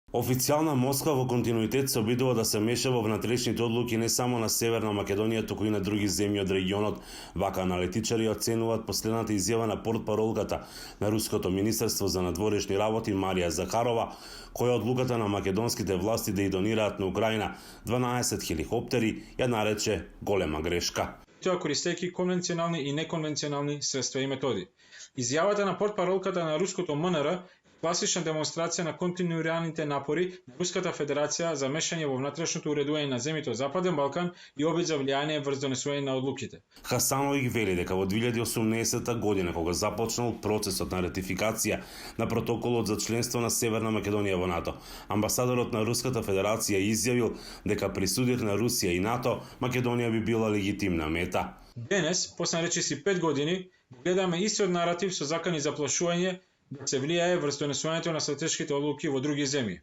Официјална Москва во континуитет се обидува да се меша во внатрешните одлуки не само на Северна Македонија, туку и на други земји од регионот. Вака аналитичари оценуваат последната изјава на портпаролката на Руското министерство за надворешни работи Марија Захарова, која одлуката на македонските власти да и донираат на Украина 12 хеликоптери ја нарече голема грешка. Тоа користејќи конвенционални и неконвенционални средства и методи. Изјавата на портпаролката на руското МНР класична демонстрација на континуираните напори на Руската Федерација за мешање во внатрешното уредување на земјите од Западен Балкан и обид за влијание врз донесување на одлуките. Хасановиќ вели дека во 2018 година, кога започнал процесот на ратификација на протоколот за членство на Северна Македонија во НАТО, амбасадорот на Руската Федерација изјавил дека при судир на Русија и НАТО, Македонија би била легитимна мета. Денес, после речиси 5 години, гледаме истиот наратив со закани за заплашување да се влијае врз донесувањето на стратешките одлуки во други земји.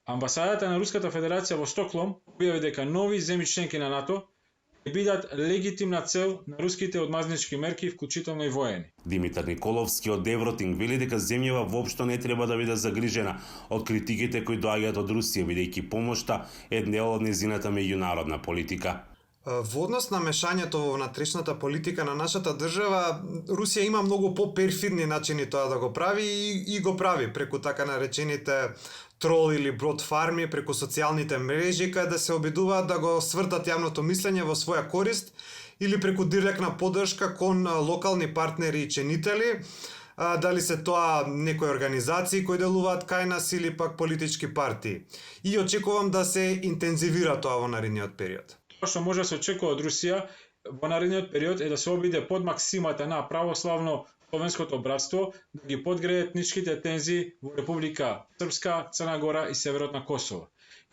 Амбасадата на Руската Федерација во Стокхолм објави дека нови земји членки на НАТО ќе бидат легитимна цел на руските одмазнички мерки, вклучително и воени. Димитар Николовски од Евротинг вели дека земјава воопшто не треба да биде загрижена од критиките кои доаѓаат од Русија, бидејќи помошта е дел од незината меѓународна политика. Во однос на мешањето во внатрешната политика на нашата држава, Русија има многу по-перфидни начини тоа да го прави и го прави преку така наречените трол или брод фарми, преку социјалните мрежи, каде да се обидуваат да го свртат јавното мислење во своја корист или преку директна поддршка кон локални партнери и ченители, дали се тоа некои организации кои делуваат кај нас или пак политички партии. И очекувам да се интензивира тоа во наредниот период. Тоа што може да се очекува од Русија во наредниот период е да се обиде под максимата на православно словенското братство, да ги подгрее етничките тензии во Република Српска, Црна Гора и северот на Косово.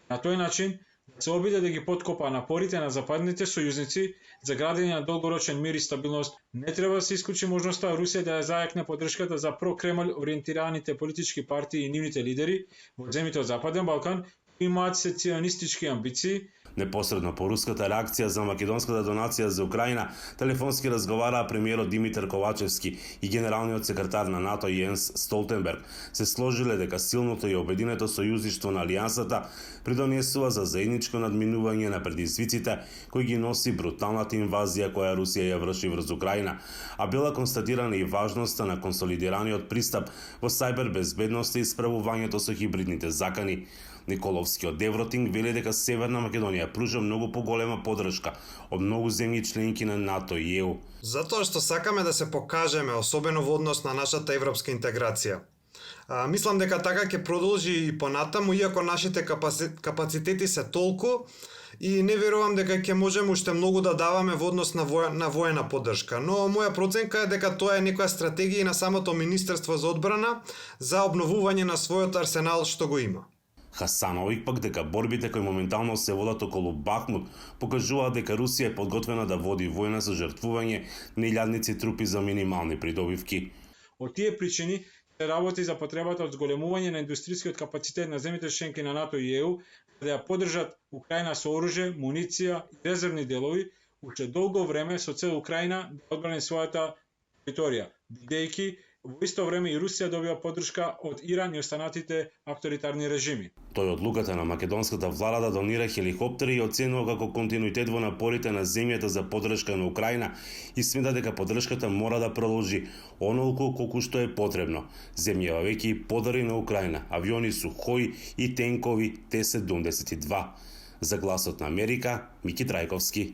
На тој начин да се обиде да ги подкопа напорите на западните сојузници за градење на долгорочен мир и стабилност. Не треба да се исклучи можноста Русија да ја зајакне поддршката за про-Кремљ ориентираните политички партии и нивните лидери во земјите од Западен Балкан, кои имаат сецесионистички амбиции. Непосредно по руската реакција за македонската донација за Украина, телефонски разговараа премиерот Димитар Ковачевски и генералниот секретар на НАТО Јенс Столтенберг. Се сложиле дека силното и обединето сојузништво на алијансата придонесува за заедничко надминување на предизвиците кои ги носи бруталната инвазија која Русија ја врши врз Украина, а била констатирана и важноста на консолидираниот пристап во сајбер безбедноста и справувањето со хибридните закани. Николовски од Евротинг вели дека Северна Македонија пружа многу поголема поддршка од многу земји членки на НАТО и ЕУ. Затоа што сакаме да се покажеме, особено во однос на нашата европска интеграција. Мислам дека така ќе продолжи и понатаму, иако нашите капацитети се толку, и не верувам дека ќе можеме уште многу да даваме во однос на воена поддршка. Но моја проценка е дека тоа е некоја стратегија на самото Министерство за одбрана за обновување на својот арсенал што го има. Хасановиќ пак дека борбите кои моментално се водат околу Бахмут покажуваат дека Русија е подготвена да води војна за жртвување на илјадници трупи за минимални придобивки. Од тие причини се работи за потребата од зголемување на индустријскиот капацитет на земјите членки на НАТО и ЕУ, да ја поддржат Украина со оружје, муниција и резервни делови уште долго време со цел Украина да одбрани својата територија, бидејќи во исто време и Русија добива поддршка од Иран и останатите авторитарни режими. Тој одлуката на македонската влада да донира хеликоптери и оценува како континуитет во напорите на земјата за поддршка на Украина и смета дека поддршката мора да продолжи онолку колку што е потребно. Земјава веќе и подари на Украина авиони Сухој и тенкови Т-72. За Гласот на Америка, Мики Трајковски.